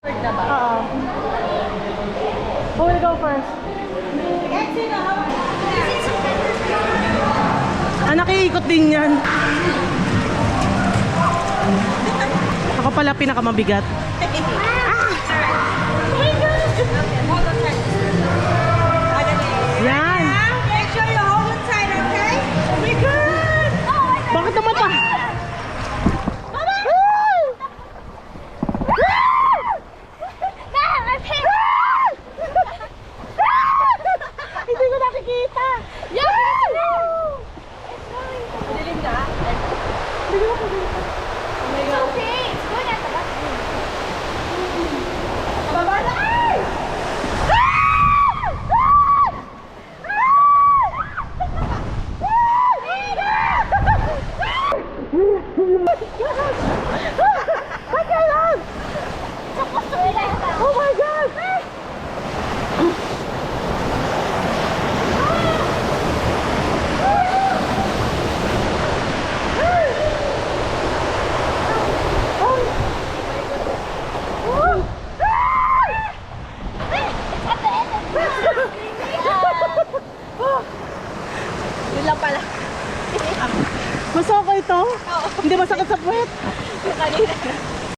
Oo. Who will go first? Nakiikot din yan. Ako pala pinakamabigat. Yan. Make sure you hold it tight, okay? We good. Bakit naman pa? Hindi ko nakikita. Oh my God! Yun lang pala. Masoko ito? Hindi masakit sa puwet? Yung kanina.